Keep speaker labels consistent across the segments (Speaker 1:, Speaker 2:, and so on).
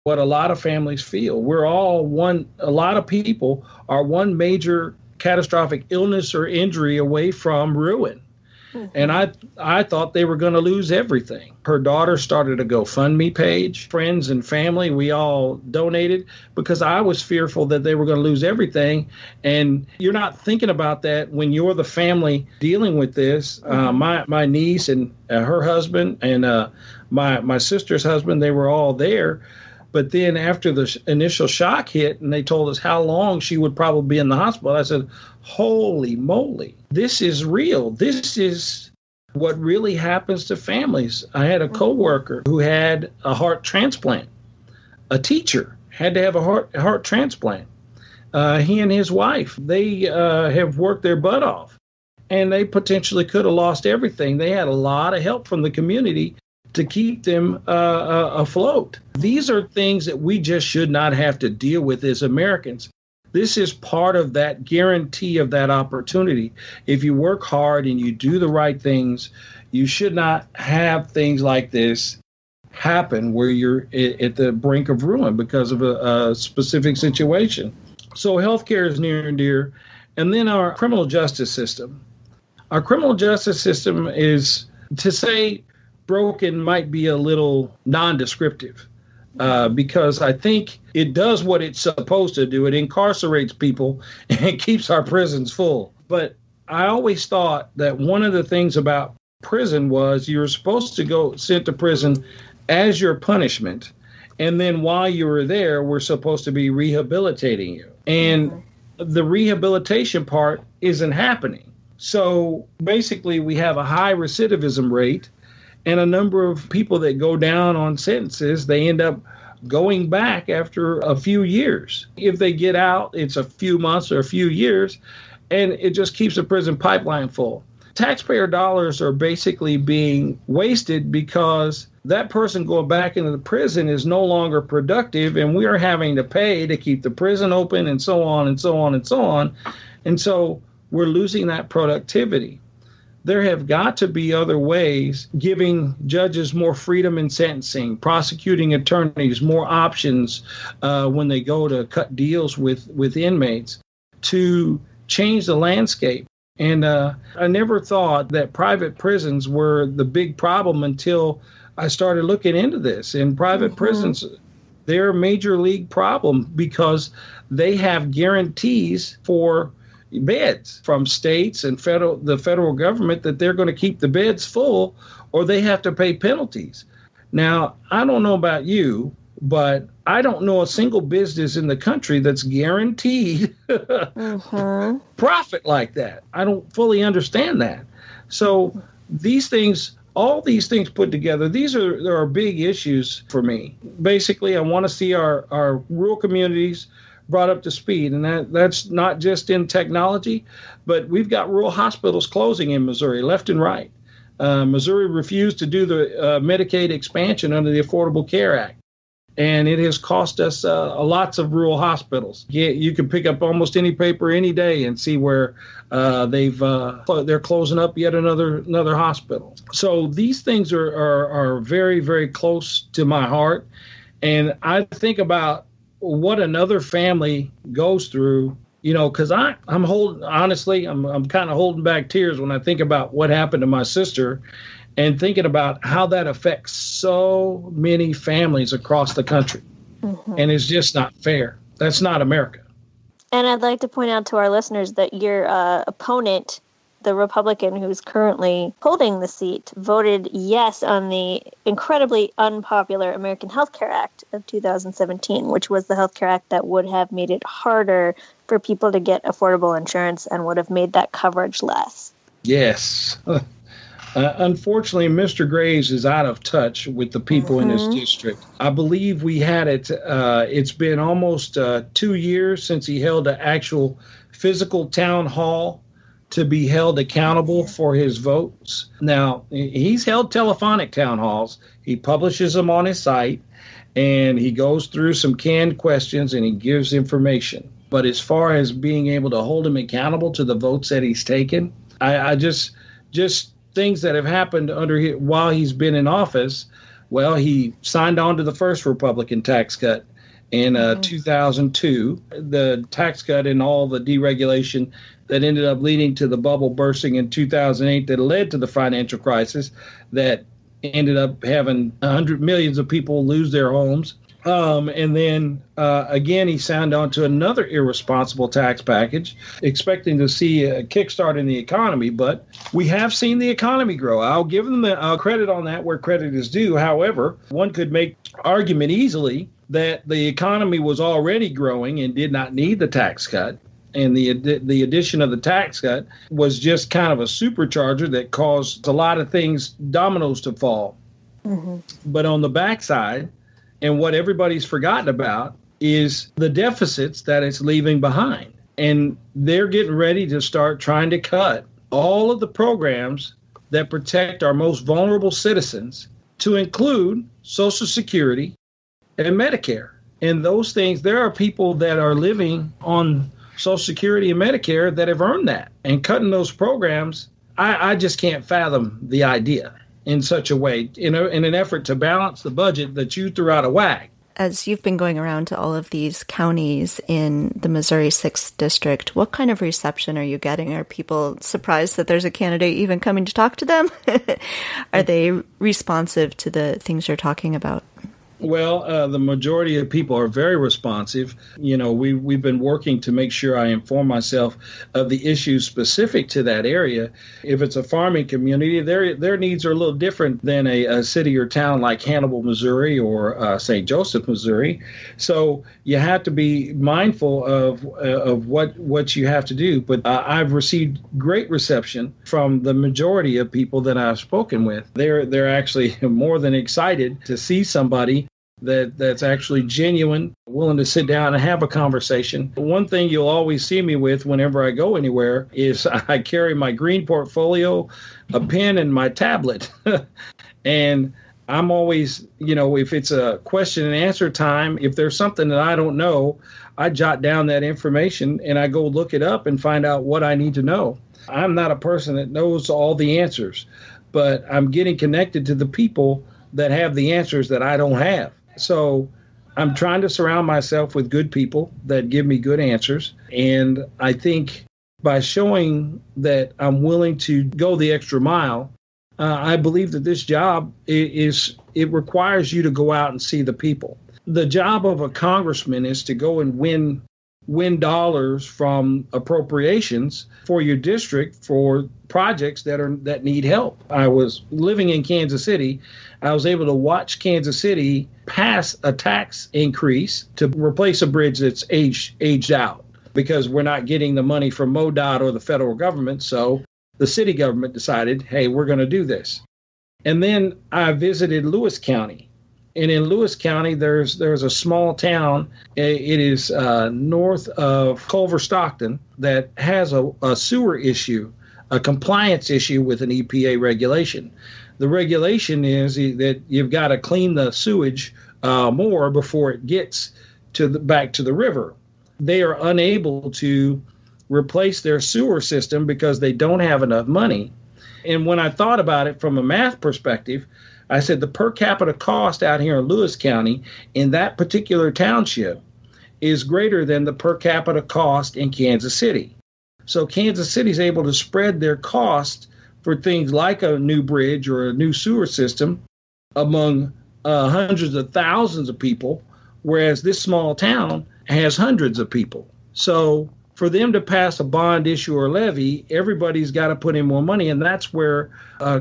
Speaker 1: what a lot of families feel. A lot of people are one major catastrophic illness or injury away from ruin. And I thought they were going to lose everything. Her daughter started a GoFundMe page. Friends and family, we all donated because I was fearful that they were going to lose everything. And you're not thinking about that when you're the family dealing with this. My niece and her husband and my sister's husband, they were all there. But then after the initial shock hit and they told us how long she would probably be in the hospital, I said, holy moly, this is real. This is what really happens to families. I had a coworker who had a heart transplant. A teacher had to have a heart transplant. He and his wife, they have worked their butt off, and they potentially could have lost everything. They had a lot of help from the community to keep them afloat. These are things that we just should not have to deal with as Americans. This is part of that guarantee of that opportunity. If you work hard and you do the right things, you should not have things like this happen where you're at the brink of ruin because of a specific situation. So healthcare is near and dear. And then our criminal justice system. Our criminal justice system is, to say broken might be a little non-descriptive because I think it does what it's supposed to do. It incarcerates people and keeps our prisons full. But I always thought that one of the things about prison was you were supposed to go sent to prison as your punishment. And then while you were there, we're supposed to be rehabilitating you. And the rehabilitation part isn't happening. So basically, we have a high recidivism rate. And a number of people that go down on sentences, they end up going back after a few years. If they get out, it's a few months or a few years, and it just keeps the prison pipeline full. Taxpayer dollars are basically being wasted because that person going back into the prison is no longer productive, and we are having to pay to keep the prison open and so on and so on and so on. And so we're losing that productivity. There have got to be other ways, giving judges more freedom in sentencing, prosecuting attorneys more options when they go to cut deals with inmates, to change the landscape. And I never thought that private prisons were the big problem until I started looking into this. And private prisons, they're a major league problem because they have guarantees for beds from states and the federal government that they're going to keep the beds full, or they have to pay penalties. Now, I don't know about you, but I don't know a single business in the country that's guaranteed profit like that. I don't fully understand that. So all these things put together, there are big issues for me. Basically, I want to see our rural communities brought up to speed, and that's not just in technology, but we've got rural hospitals closing in Missouri left and right. Missouri refused to do the Medicaid expansion under the Affordable Care Act, and it has cost us lots of rural hospitals. You can pick up almost any paper any day and see where they're closing up yet another hospital. So these things are very, very close to my heart, and I think about what another family goes through, because I'm kind of holding back tears when I think about what happened to my sister and thinking about how that affects so many families across the country. And it's just not fair. That's not America.
Speaker 2: And I'd like to point out to our listeners that your opponent, the Republican who's currently holding the seat, voted yes on the incredibly unpopular American Health Care Act of 2017, which was the Health Care Act that would have made it harder for people to get affordable insurance and would have made that coverage less.
Speaker 1: Yes. Unfortunately, Mr. Graves is out of touch with the people in his district. I believe we had it. It's been almost 2 years since he held an actual physical town hall to be held accountable for his votes. Now, he's held telephonic town halls. He publishes them on his site, and he goes through some canned questions, and he gives information. But as far as being able to hold him accountable to the votes that he's taken, I just things that have happened while he's been in office, Well, he signed on to the first Republican tax cut in 2002, the tax cut and all the deregulation that ended up leading to the bubble bursting in 2008 that led to the financial crisis that ended up having millions of people lose their homes. And then again, he signed on to another irresponsible tax package, expecting to see a kickstart in the economy. But we have seen the economy grow. I'll give them the credit on that where credit is due. However, one could make argument easily that the economy was already growing and did not need the tax cut. And the addition of the tax cut was just kind of a supercharger that caused a lot of things, dominoes to fall. Mm-hmm. But on the backside, and what everybody's forgotten about, is the deficits that it's leaving behind. And they're getting ready to start trying to cut all of the programs that protect our most vulnerable citizens, to include Social Security and Medicare. And those things, there are people that are living on Social Security and Medicare that have earned that. And cutting those programs, I just can't fathom the idea in such a way, in an effort to balance the budget that you threw out of whack.
Speaker 3: As you've been going around to all of these counties in the Missouri 6th District, what kind of reception are you getting? Are people surprised that there's a candidate even coming to talk to them? Are they responsive to the things you're talking about?
Speaker 1: Well, the majority of people are very responsive. You know, we've been working to make sure I inform myself of the issues specific to that area. If it's a farming community, their needs are a little different than a city or town like Hannibal, Missouri, or St. Joseph, Missouri. So you have to be mindful of what you have to do. But I've received great reception from the majority of people that I've spoken with. They're actually more than excited to see somebody that's actually genuine, willing to sit down and have a conversation. One thing you'll always see me with whenever I go anywhere is I carry my green portfolio, a pen, and my tablet. And I'm always, if it's a question and answer time, if there's something that I don't know, I jot down that information and I go look it up and find out what I need to know. I'm not a person that knows all the answers, but I'm getting connected to the people that have the answers that I don't have. So I'm trying to surround myself with good people that give me good answers. And I think by showing that I'm willing to go the extra mile, I believe that this job it requires you to go out and see the people. The job of a congressman is to go and win dollars from appropriations for your district for projects that need help. I was living in Kansas City. I was able to watch Kansas City pass a tax increase to replace a bridge that's aged out because we're not getting the money from MoDOT or the federal government. So the city government decided, hey, we're going to do this. And then I visited Lewis County. And in Lewis County, there's a small town. It is north of Culver Stockton that has a sewer issue, a compliance issue with an EPA regulation. The regulation is that you've got to clean the sewage more before it gets back to the river. They are unable to replace their sewer system because they don't have enough money. And when I thought about it from a math perspective, I said the per capita cost out here in Lewis County in that particular township is greater than the per capita cost in Kansas City. So Kansas City is able to spread their cost for things like a new bridge or a new sewer system among hundreds of thousands of people, whereas this small town has hundreds of people. So for them to pass a bond issue or levy, everybody's got to put in more money, and that's where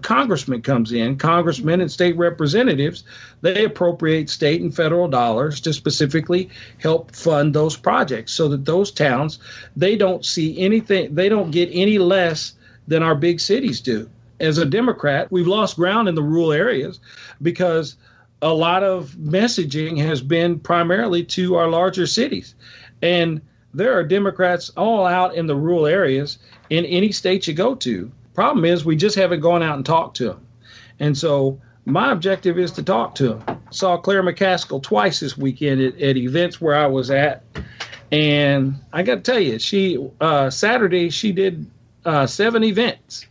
Speaker 1: congressman comes in. Congressmen and state representatives, they appropriate state and federal dollars to specifically help fund those projects so that those towns, they don't see anything, they don't get any less than our big cities do. As a Democrat, we've lost ground in the rural areas because a lot of messaging has been primarily to our larger cities. And there are Democrats all out in the rural areas in any state you go to. Problem is, we just haven't gone out and talked to them. And so my objective is to talk to them. Saw Claire McCaskill twice this weekend at events where I was at. And I got to tell you, Saturday, she did 7 events.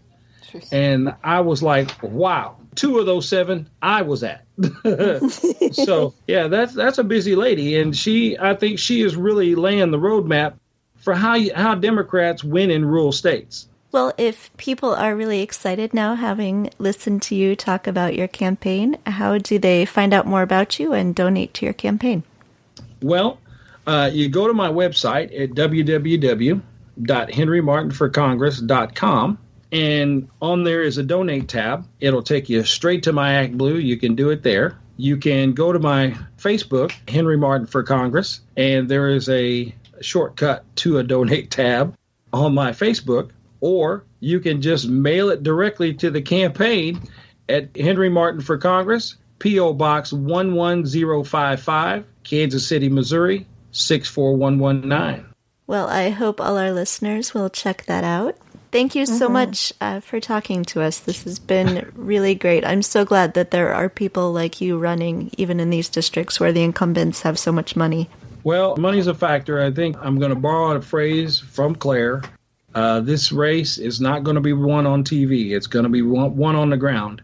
Speaker 1: And I was like, wow, 2 of those 7 I was at. So yeah, that's a busy lady, and I think she is really laying the roadmap for how Democrats win in rural states.
Speaker 3: Well, if people are really excited now, having listened to you talk about your campaign, how do they find out more about you and donate to your campaign?
Speaker 1: Well, you go to my website at www.henrymartinforcongress.com, and on there is a donate tab. It'll take you straight to my ActBlue. You can do it there. You can go to my Facebook, Henry Martin for Congress, and there is a shortcut to a donate tab on my Facebook. Or you can just mail it directly to the campaign at Henry Martin for Congress, P.O. Box 11055, Kansas City, Missouri, 64119.
Speaker 3: Well, I hope all our listeners will check that out. Thank you so much for talking to us. This has been really great. I'm so glad that there are people like you running, even in these districts where the incumbents have so much money.
Speaker 1: Well, money's a factor. I think I'm going to borrow a phrase from Claire. This race is not going to be won on TV. It's going to be won on the ground.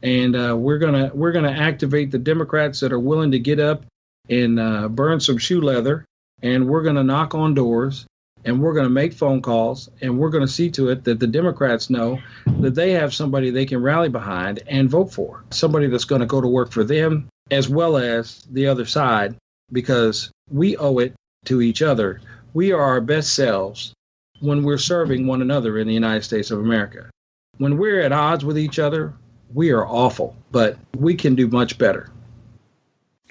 Speaker 1: And we're gonna activate the Democrats that are willing to get up and burn some shoe leather. And we're going to knock on doors. And we're going to make phone calls. And we're going to see to it that the Democrats know that they have somebody they can rally behind and vote for. Somebody that's going to go to work for them as well as the other side, because we owe it to each other. We are our best selves when we're serving one another in the United States of America. When we're at odds with each other, we are awful, but we can do much better.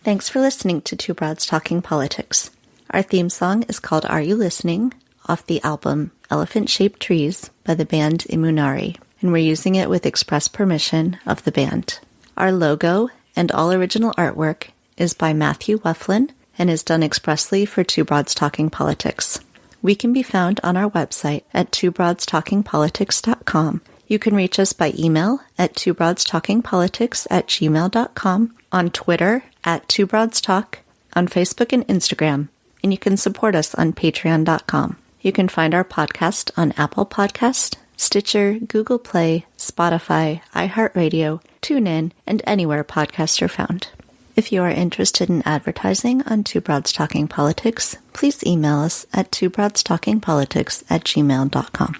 Speaker 3: Thanks for listening to Two Broads Talking Politics. Our theme song is called Are You Listening? Off the album Elephant-Shaped Trees by the band Imunari, and we're using it with express permission of the band. Our logo and all original artwork is by Matthew Weflin and is done expressly for Two Broads Talking Politics. We can be found on our website at twobroadstalkingpolitics.com. You can reach us by email at twobroadstalkingpolitics@gmail.com, on Twitter at twobroadstalk, on Facebook and Instagram, and you can support us on patreon.com. You can find our podcast on Apple Podcast, Stitcher, Google Play, Spotify, iHeartRadio, TuneIn, and anywhere podcasts are found. If you are interested in advertising on Two Broads Talking Politics, please email us at twobroadstalkingpolitics@gmail.com.